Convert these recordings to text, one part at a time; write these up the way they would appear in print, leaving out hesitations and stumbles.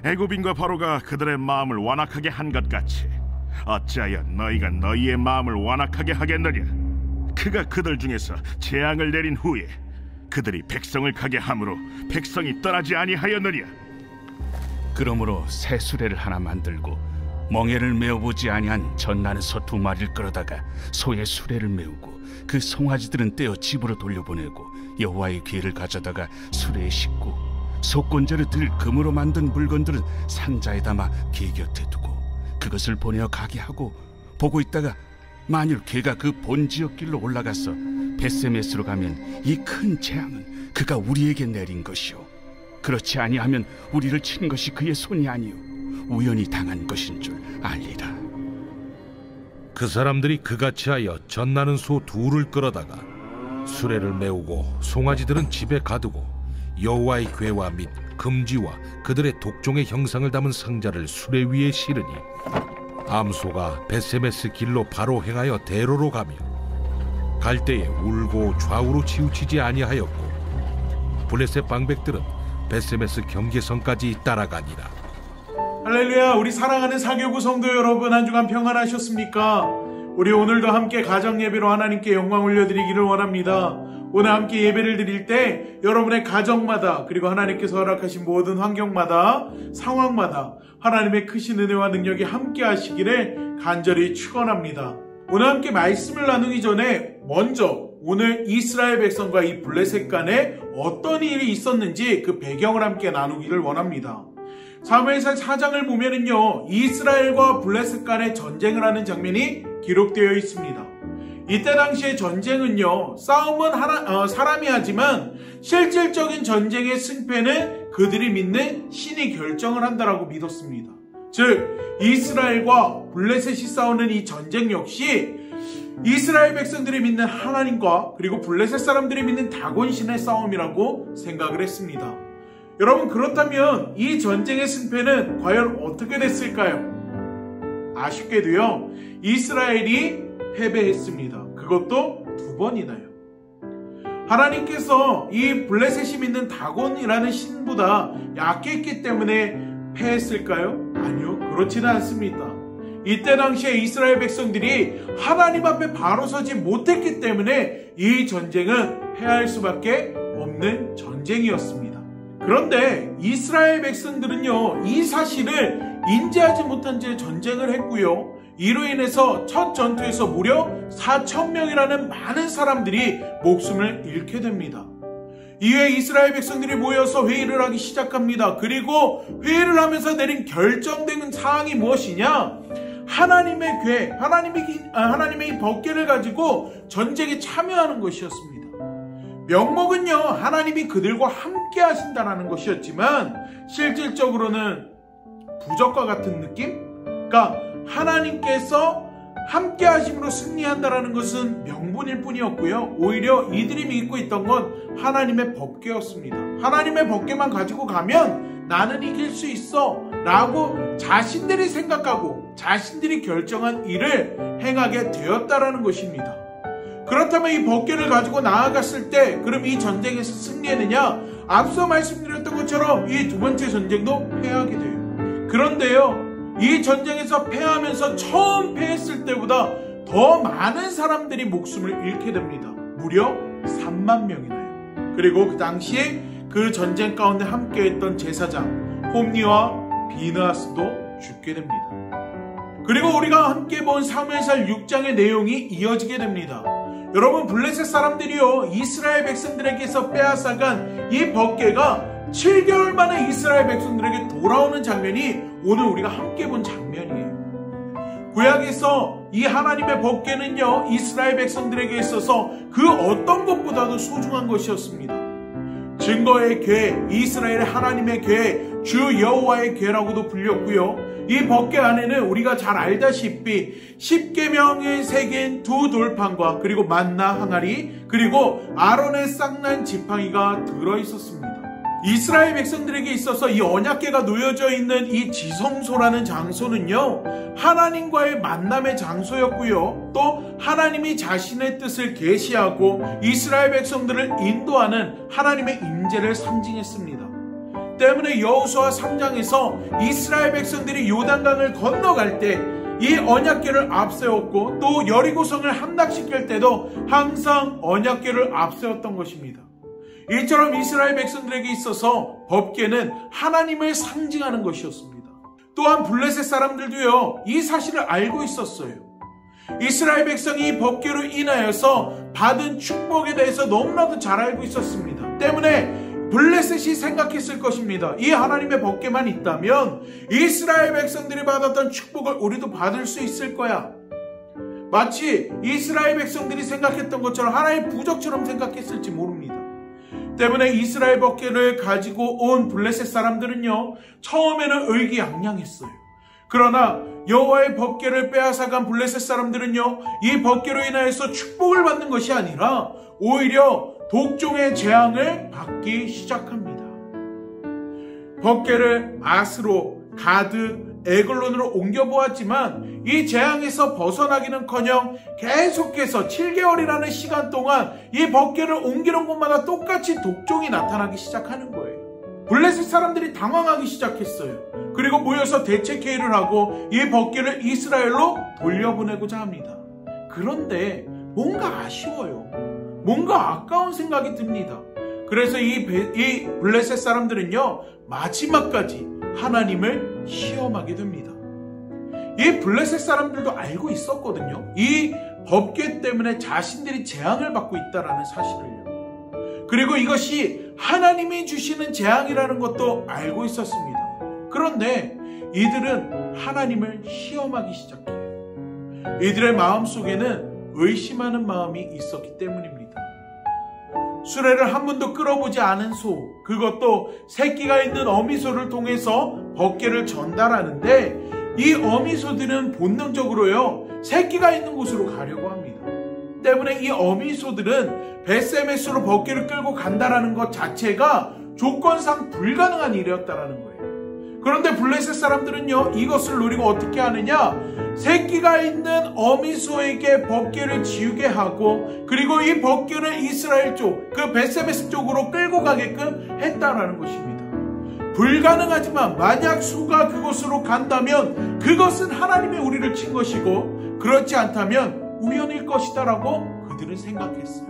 애굽인과 바로가 그들의 마음을 완악하게 한 것 같이 어찌하여 너희가 너희의 마음을 완악하게 하겠느냐? 그가 그들 중에서 재앙을 내린 후에 그들이 백성을 가게 함으로 백성이 떠나지 아니하였느냐? 그러므로 새 수레를 하나 만들고 멍에를 메어보지 아니한 젖나는 소 2마리를 끌어다가 소의 수레를 메우고 그 송아지들은 떼어 집으로 돌려보내고 여호와의 궤를 가져다가 수레에 싣고 속건제를 들 금으로 만든 물건들은 상자에 담아 궤 곁에 두고 그것을 보내어 가게 하고 보고 있다가 만일 궤가 그 본 지역길로 올라가서 벳세메스로 가면 이 큰 재앙은 그가 우리에게 내린 것이요 그렇지 아니하면 우리를 친 것이 그의 손이 아니요 우연히 당한 것인 줄 알리라. 그 사람들이 그같이 하여 젖나는 소 2를 끌어다가 수레를 메우고 송아지들은 집에 가두고 여호와의 궤와 및 금지와 그들의 독종의 형상을 담은 상자를 수레 위에 실으니 암소가 벳세메스 길로 바로 행하여 대로로 가며 갈 때에 울고 좌우로 치우치지 아니하였고 블레셋 방백들은 벳세메스 경계선까지 따라가니라. 할렐루야. 우리 사랑하는 사교구 성도 여러분, 한 주간 평안하셨습니까? 우리 오늘도 함께 가정 예배로 하나님께 영광 올려드리기를 원합니다. 오늘 함께 예배를 드릴 때 여러분의 가정마다 그리고 하나님께서 허락하신 모든 환경마다 상황마다 하나님의 크신 은혜와 능력이 함께 하시기를 간절히 축원합니다. 오늘 함께 말씀을 나누기 전에 먼저 오늘 이스라엘 백성과 이 블레셋 간에 어떤 일이 있었는지 그 배경을 함께 나누기를 원합니다. 사무엘상 4장을 보면은요, 이스라엘과 블레셋 간의 전쟁을 하는 장면이 기록되어 있습니다. 이때 당시의 전쟁은요, 싸움은 사람이 하지만 실질적인 전쟁의 승패는 그들이 믿는 신이 결정을 한다라고 믿었습니다. 즉 이스라엘과 블레셋이 싸우는 이 전쟁 역시 이스라엘 백성들이 믿는 하나님과 그리고 블레셋 사람들이 믿는 다곤신의 싸움이라고 생각을 했습니다. 여러분, 그렇다면 이 전쟁의 승패는 과연 어떻게 됐을까요? 아쉽게도요, 이스라엘이 패배했습니다. 그것도 2번이나요. 하나님께서 이 블레셋이 믿는 다곤이라는 신보다 약했기 때문에 패했을까요? 아니요, 그렇지는 않습니다. 이때 당시에 이스라엘 백성들이 하나님 앞에 바로 서지 못했기 때문에 이 전쟁은 패할 수밖에 없는 전쟁이었습니다. 그런데 이스라엘 백성들은요, 이 사실을 인지하지 못한 채 전쟁을 했고요, 이로 인해서 첫 전투에서 무려 4,000명이라는 많은 사람들이 목숨을 잃게 됩니다. 이후에 이스라엘 백성들이 모여서 회의를 하기 시작합니다. 그리고 회의를 하면서 내린 결정된 사항이 무엇이냐? 하나님의 궤, 하나님의 이 법궤를 가지고 전쟁에 참여하는 것이었습니다. 명목은요, 하나님이 그들과 함께 하신다는 것이었지만 실질적으로는 부적과 같은 느낌? 그러니까 하나님께서 함께 하심으로 승리한다는 것은 명분일 뿐이었고요, 오히려 이들이 믿고 있던 건 하나님의 법궤였습니다. 하나님의 법궤만 가지고 가면 나는 이길 수 있어 라고 자신들이 생각하고 자신들이 결정한 일을 행하게 되었다라는 것입니다. 그렇다면 이 법궤를 가지고 나아갔을 때 그럼 이 전쟁에서 승리했느냐? 앞서 말씀드렸던 것처럼 이 2번째 전쟁도 패하게 돼요. 그런데요, 이 전쟁에서 패하면서 처음 패했을 때보다 더 많은 사람들이 목숨을 잃게 됩니다. 무려 3만 명이나요. 그리고 그 당시에 그 전쟁 가운데 함께했던 제사장 홈니와 비느하스도 죽게 됩니다. 그리고 우리가 함께 본 사무엘상 6장의 내용이 이어지게 됩니다. 여러분, 블레셋 사람들이요, 이스라엘 백성들에게서 빼앗아간 이 법궤가 7개월 만에 이스라엘 백성들에게 돌아오는 장면이 오늘 우리가 함께 본 장면이에요. 구약에서 이 하나님의 법궤는요, 이스라엘 백성들에게 있어서 그 어떤 것보다도 소중한 것이었습니다. 증거의 궤, 이스라엘의 하나님의 궤, 주 여호와의 궤라고도 불렸고요, 이 법궤 안에는 우리가 잘 알다시피 10계명에 새긴 2돌판과 그리고 만나 항아리, 그리고 아론의 쌍난 지팡이가 들어있었습니다. 이스라엘 백성들에게 있어서 이 언약궤가 놓여져 있는 이 지성소라는 장소는요, 하나님과의 만남의 장소였고요, 또 하나님이 자신의 뜻을 계시하고 이스라엘 백성들을 인도하는 하나님의 임재를 상징했습니다. 때문에 여호수아 3장에서 이스라엘 백성들이 요단강을 건너갈 때 이 언약궤를 앞세웠고, 또 여리고성을 함락시킬 때도 항상 언약궤를 앞세웠던 것입니다. 이처럼 이스라엘 백성들에게 있어서 법궤는 하나님을 상징하는 것이었습니다. 또한 블레셋 사람들도요, 이 사실을 알고 있었어요. 이스라엘 백성이 이 법궤로 인하여서 받은 축복에 대해서 너무나도 잘 알고 있었습니다. 때문에 블레셋이 생각했을 것입니다. 이 하나님의 법궤만 있다면 이스라엘 백성들이 받았던 축복을 우리도 받을 수 있을 거야. 마치 이스라엘 백성들이 생각했던 것처럼 하나의 부적처럼 생각했을지 모릅니다. 때문에 이스라엘 법궤를 가지고 온 블레셋 사람들은요, 처음에는 의기양양했어요. 그러나 여호와의 법궤를 빼앗아간 블레셋 사람들은요, 이 법궤로 인하여서 축복을 받는 것이 아니라 오히려 독종의 재앙을 받기 시작합니다. 법궤를 아스로, 가드, 에글론으로 옮겨보았지만 이 재앙에서 벗어나기는커녕 계속해서 7개월이라는 시간 동안 이 법궤를 옮기는 곳마다 똑같이 독종이 나타나기 시작하는 거예요. 블레셋 사람들이 당황하기 시작했어요. 그리고 모여서 대책회의를 하고 이 법궤를 이스라엘로 돌려보내고자 합니다. 그런데 뭔가 아쉬워요. 뭔가 아까운 생각이 듭니다. 그래서 이 블레셋 사람들은요, 마지막까지 하나님을 시험하게 됩니다. 이 블레셋 사람들도 알고 있었거든요. 이 법궤 때문에 자신들이 재앙을 받고 있다는 사실을요. 그리고 이것이 하나님이 주시는 재앙이라는 것도 알고 있었습니다. 그런데 이들은 하나님을 시험하기 시작해요. 이들의 마음속에는 의심하는 마음이 있었기 때문입니다. 수레를 한 번도 끌어보지 않은 소, 그것도 새끼가 있는 어미소를 통해서 법궤를 전달하는데 이 어미소들은 본능적으로요, 새끼가 있는 곳으로 가려고 합니다. 때문에 이 어미소들은 벳세메스로 법궤를 끌고 간다라는 것 자체가 조건상 불가능한 일이었다라는 거예요. 그런데 블레셋 사람들은요, 이것을 노리고 어떻게 하느냐, 새끼가 있는 어미소에게 법궤를 지우게 하고, 그리고 이 법궤를 이스라엘 쪽, 그 벳세메스 쪽으로 끌고 가게끔 했다라는 것입니다. 불가능하지만 만약 소가 그곳으로 간다면 그것은 하나님이 우리를 친 것이고, 그렇지 않다면 우연일 것이다라고 그들은 생각했어요.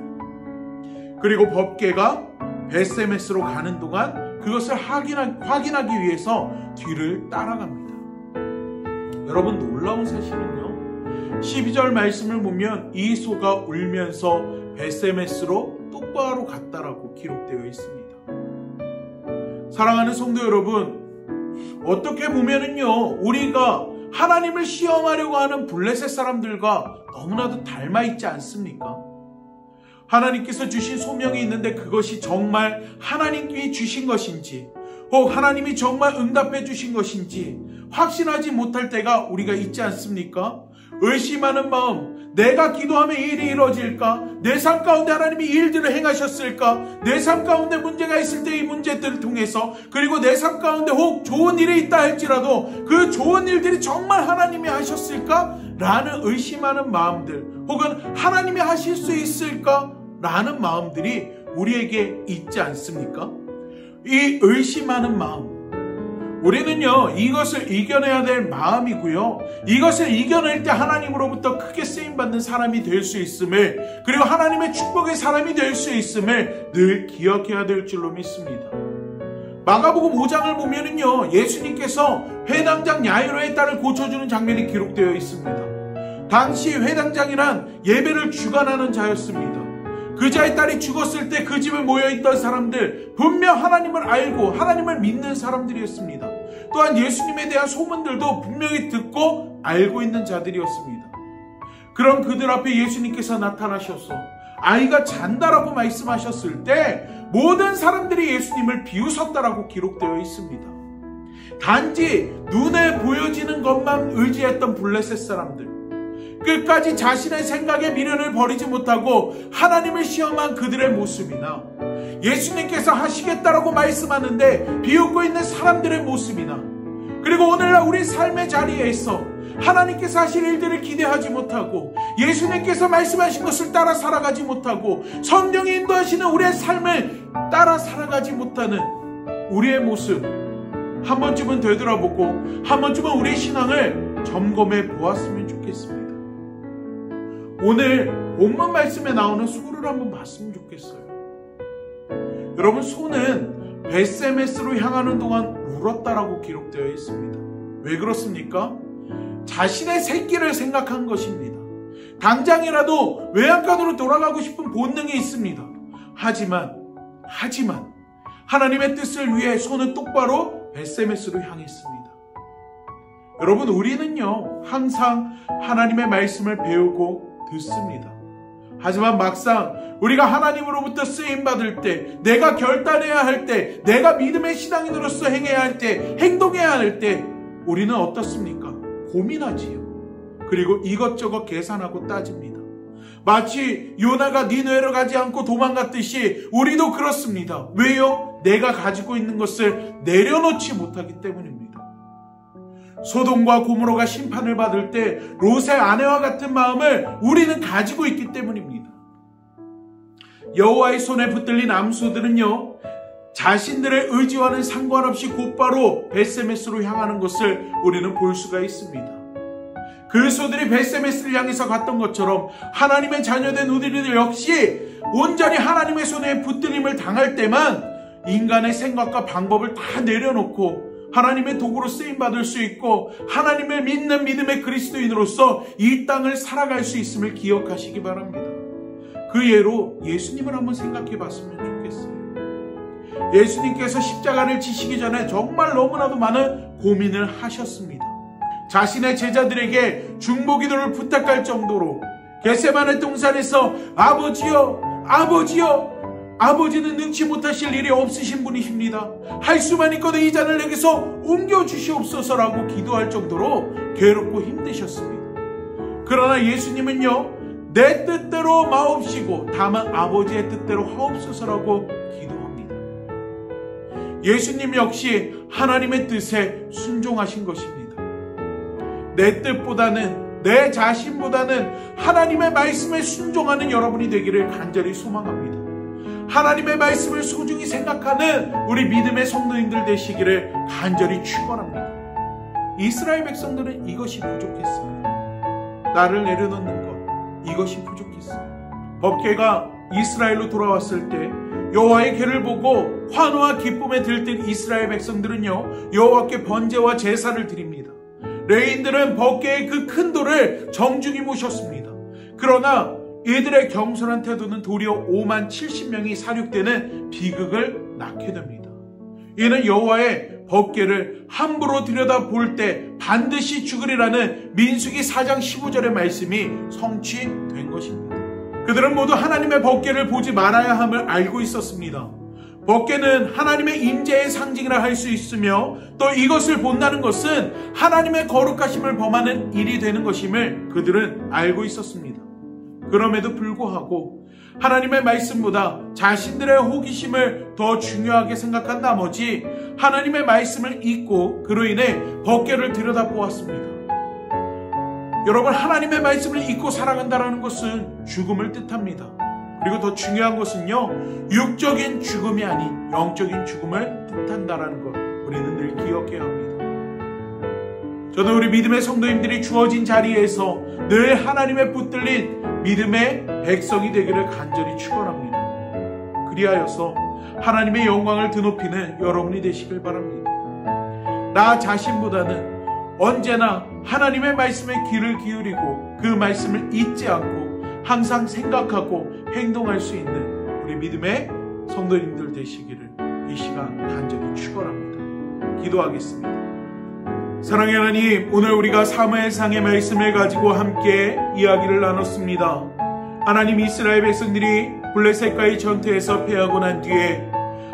그리고 법궤가 벳세메스로 가는 동안 그것을 확인하기 위해서 뒤를 따라갑니다. 여러분, 놀라운 사실은요, 12절 말씀을 보면 이 소가 울면서 벳세메스로 똑바로 갔다라고 기록되어 있습니다. 사랑하는 성도 여러분, 어떻게 보면은요, 우리가 하나님을 시험하려고 하는 블레셋 사람들과 너무나도 닮아 있지 않습니까? 하나님께서 주신 소명이 있는데 그것이 정말 하나님께 주신 것인지, 혹 하나님이 정말 응답해 주신 것인지 확신하지 못할 때가 우리가 있지 않습니까? 의심하는 마음, 내가 기도하면 일이 이루어질까? 내 삶 가운데 하나님이 일들을 행하셨을까? 내 삶 가운데 문제가 있을 때 이 문제들을 통해서, 그리고 내 삶 가운데 혹 좋은 일이 있다 할지라도 그 좋은 일들이 정말 하나님이 하셨을까? 라는 의심하는 마음들, 혹은 하나님이 하실 수 있을까? 라는 마음들이 우리에게 있지 않습니까? 이 의심하는 마음, 우리는요, 이것을 이겨내야 될 마음이고요, 이것을 이겨낼 때 하나님으로부터 크게 쓰임받는 사람이 될 수 있음을, 그리고 하나님의 축복의 사람이 될 수 있음을 늘 기억해야 될 줄로 믿습니다. 마가복음 5장을 보면은요, 예수님께서 회당장 야이로의 딸을 고쳐주는 장면이 기록되어 있습니다. 당시 회당장이란 예배를 주관하는 자였습니다. 그 자의 딸이 죽었을 때 그 집에 모여있던 사람들, 분명 하나님을 알고 하나님을 믿는 사람들이었습니다. 또한 예수님에 대한 소문들도 분명히 듣고 알고 있는 자들이었습니다. 그럼 그들 앞에 예수님께서 나타나셔서 아이가 잔다라고 말씀하셨을 때 모든 사람들이 예수님을 비웃었다라고 기록되어 있습니다. 단지 눈에 보여지는 것만 의지했던 블레셋 사람들, 끝까지 자신의 생각에 미련을 버리지 못하고 하나님을 시험한 그들의 모습이나, 예수님께서 하시겠다라고 말씀하는데 비웃고 있는 사람들의 모습이나, 그리고 오늘날 우리 삶의 자리에서 하나님께서 하실 일들을 기대하지 못하고 예수님께서 말씀하신 것을 따라 살아가지 못하고 성령이 인도하시는 우리의 삶을 따라 살아가지 못하는 우리의 모습 한 번쯤은 되돌아보고 한 번쯤은 우리의 신앙을 점검해 보았으면 좋겠습니다. 오늘 본문 말씀에 나오는 소를 한번 봤으면 좋겠어요. 여러분, 소는 벳세메스로 향하는 동안 울었다라고 기록되어 있습니다. 왜 그렇습니까? 자신의 새끼를 생각한 것입니다. 당장이라도 외양간으로 돌아가고 싶은 본능이 있습니다. 하지만 하나님의 뜻을 위해 소는 똑바로 벳세메스로 향했습니다. 여러분, 우리는요 항상 하나님의 말씀을 배우고 듣습니다. 하지만 막상 우리가 하나님으로부터 쓰임받을 때, 내가 결단해야 할 때, 내가 믿음의 신앙인으로서 행해야 할 때, 행동해야 할 때 우리는 어떻습니까? 고민하지요. 그리고 이것저것 계산하고 따집니다. 마치 요나가 니느웨로 가지 않고 도망갔듯이 우리도 그렇습니다. 왜요? 내가 가지고 있는 것을 내려놓지 못하기 때문입니다. 소돔과 고모라가 심판을 받을 때 롯의 아내와 같은 마음을 우리는 가지고 있기 때문입니다. 여호와의 손에 붙들린 암소들은요, 자신들의 의지와는 상관없이 곧바로 벳세메스로 향하는 것을 우리는 볼 수가 있습니다. 그 소들이 벳세메스를 향해서 갔던 것처럼 하나님의 자녀된 우리들 역시 온전히 하나님의 손에 붙들림을 당할 때만 인간의 생각과 방법을 다 내려놓고 하나님의 도구로 쓰임받을 수 있고 하나님을 믿는 믿음의 그리스도인으로서 이 땅을 살아갈 수 있음을 기억하시기 바랍니다. 그 예로 예수님을 한번 생각해 봤으면 좋겠어요. 예수님께서 십자가를 지시기 전에 정말 너무나도 많은 고민을 하셨습니다. 자신의 제자들에게 중보기도를 부탁할 정도로 겟세마네 동산에서 아버지여, 아버지여, 아버지는 능치 못하실 일이 없으신 분이십니다. 할 수만 있거든 이 잔을 내게서 옮겨주시옵소서라고 기도할 정도로 괴롭고 힘드셨습니다. 그러나 예수님은요, 내 뜻대로 마옵시고 다만 아버지의 뜻대로 하옵소서라고 기도합니다. 예수님 역시 하나님의 뜻에 순종하신 것입니다. 내 뜻보다는, 내 자신보다는 하나님의 말씀에 순종하는 여러분이 되기를 간절히 소망합니다. 하나님의 말씀을 소중히 생각하는 우리 믿음의 성도님들 되시기를 간절히 축원합니다. 이스라엘 백성들은 이것이 부족했습니다. 나를 내려놓는 것, 이것이 부족했어요. 법궤가 이스라엘로 돌아왔을 때 여호와의 궤를 보고 환호와 기쁨에 들뜬 이스라엘 백성들은요, 여호와께 번제와 제사를 드립니다. 레위인들은 법궤의 그 큰 돌을 정중히 모셨습니다. 그러나 이들의 겸손한 태도는 도리어 5만 70명이 사륙되는 비극을 낳게 됩니다. 이는 여호와의 법궤를 함부로 들여다볼 때 반드시 죽으리라는 민수기 4장 15절의 말씀이 성취된 것입니다. 그들은 모두 하나님의 법궤를 보지 말아야 함을 알고 있었습니다. 법궤는 하나님의 임재의 상징이라 할 수 있으며 또 이것을 본다는 것은 하나님의 거룩하심을 범하는 일이 되는 것임을 그들은 알고 있었습니다. 그럼에도 불구하고 하나님의 말씀보다 자신들의 호기심을 더 중요하게 생각한 나머지 하나님의 말씀을 잊고 그로 인해 법궤를 들여다보았습니다. 여러분, 하나님의 말씀을 잊고 살아간다는 것은 죽음을 뜻합니다. 그리고 더 중요한 것은요, 육적인 죽음이 아닌 영적인 죽음을 뜻한다는 것, 우리는 늘 기억해야 합니다. 저는 우리 믿음의 성도님들이 주어진 자리에서 늘 하나님의 붙들린 믿음의 백성이 되기를 간절히 축원합니다. 그리하여서 하나님의 영광을 드높이는 여러분이 되시길 바랍니다. 나 자신보다는 언제나 하나님의 말씀에 귀를 기울이고 그 말씀을 잊지 않고 항상 생각하고 행동할 수 있는 우리 믿음의 성도님들 되시기를 이 시간 간절히 축원합니다. 기도하겠습니다. 사랑의 하나님, 오늘 우리가 사무엘상의 말씀을 가지고 함께 이야기를 나눴습니다. 하나님, 이스라엘 백성들이 블레셋과의 전투에서 패하고 난 뒤에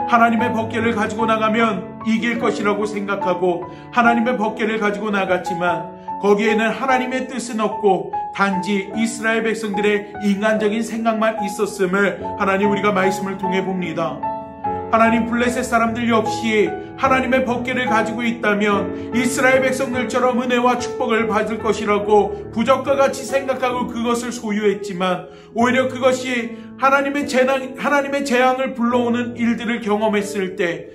하나님의 법궤를 가지고 나가면 이길 것이라고 생각하고 하나님의 법궤를 가지고 나갔지만 거기에는 하나님의 뜻은 없고 단지 이스라엘 백성들의 인간적인 생각만 있었음을 하나님, 우리가 말씀을 통해 봅니다. 하나님, 블레셋 사람들 역시 하나님의 법궤를 가지고 있다면 이스라엘 백성들처럼 은혜와 축복을 받을 것이라고 부적과 같이 생각하고 그것을 소유했지만 오히려 그것이 하나님의 재앙을 불러오는 일들을 경험했을 때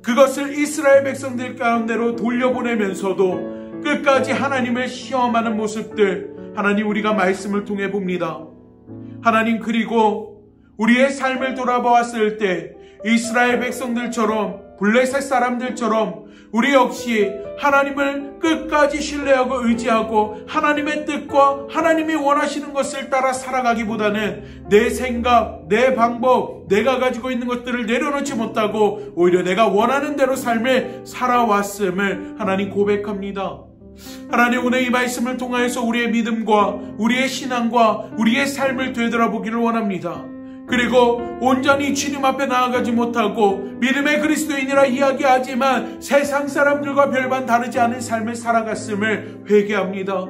그것을 이스라엘 백성들 가운데로 돌려보내면서도 끝까지 하나님을 시험하는 모습들, 하나님 우리가 말씀을 통해 봅니다. 하나님, 그리고 우리의 삶을 돌아보았을 때 이스라엘 백성들처럼, 블레셋 사람들처럼 우리 역시 하나님을 끝까지 신뢰하고 의지하고 하나님의 뜻과 하나님이 원하시는 것을 따라 살아가기보다는 내 생각, 내 방법, 내가 가지고 있는 것들을 내려놓지 못하고 오히려 내가 원하는 대로 삶을 살아왔음을 하나님 고백합니다. 하나님, 오늘 이 말씀을 통하여서 우리의 믿음과 우리의 신앙과 우리의 삶을 되돌아보기를 원합니다. 그리고 온전히 주님 앞에 나아가지 못하고 믿음의 그리스도인이라 이야기하지만 세상 사람들과 별반 다르지 않은 삶을 살아갔음을 회개합니다.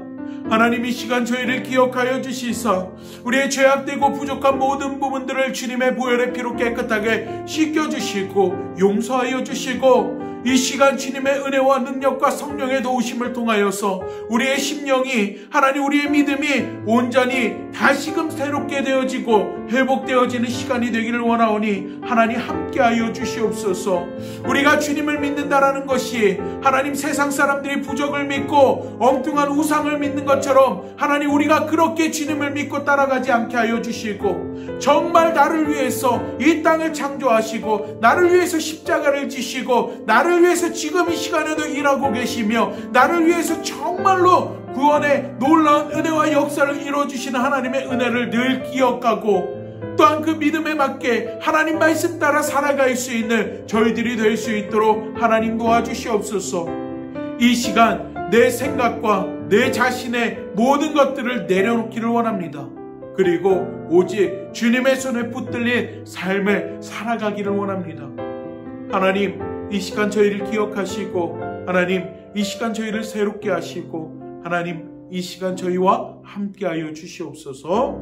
하나님, 이 시간 저희를 기억하여 주시사 우리의 죄악되고 부족한 모든 부분들을 주님의 보혈의 피로 깨끗하게 씻겨주시고 용서하여 주시고 이 시간 주님의 은혜와 능력과 성령의 도우심을 통하여서 우리의 심령이, 하나님 우리의 믿음이 온전히 다시금 새롭게 되어지고 회복되어지는 시간이 되기를 원하오니 하나님 함께하여 주시옵소서. 우리가 주님을 믿는다라는 것이 하나님 세상 사람들이 부적을 믿고 엉뚱한 우상을 믿는 것처럼 하나님 우리가 그렇게 주님을 믿고 따라가지 않게 하여 주시고 정말 나를 위해서 이 땅을 창조하시고 나를 위해서 십자가를 지시고 나를 위해서 지금 이 시간에도 일하고 계시며 나를 위해서 정말로 구원의 놀라운 은혜와 역사를 이루어주시는 하나님의 은혜를 늘 기억하고 또한 그 믿음에 맞게 하나님 말씀 따라 살아갈 수 있는 저희들이 될 수 있도록 하나님 도와주시옵소서. 이 시간 내 생각과 내 자신의 모든 것들을 내려놓기를 원합니다. 그리고 오직 주님의 손에 붙들린 삶을 살아가기를 원합니다. 하나님, 이 시간 저희를 기억하시고 하나님 이 시간 저희를 새롭게 하시고 하나님 이 시간 저희와 함께하여 주시옵소서.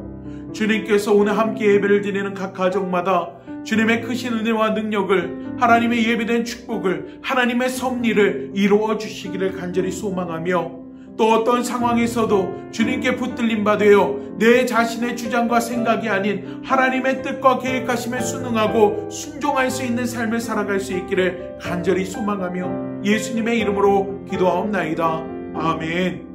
주님께서 오늘 함께 예배를 드리는 각 가정마다 주님의 크신 은혜와 능력을, 하나님의 예배된 축복을, 하나님의 섭리를 이루어 주시기를 간절히 소망하며 또 어떤 상황에서도 주님께 붙들림 받으여 내 자신의 주장과 생각이 아닌 하나님의 뜻과 계획하심에 순응하고 순종할 수 있는 삶을 살아갈 수 있기를 간절히 소망하며 예수님의 이름으로 기도하옵나이다. 아멘.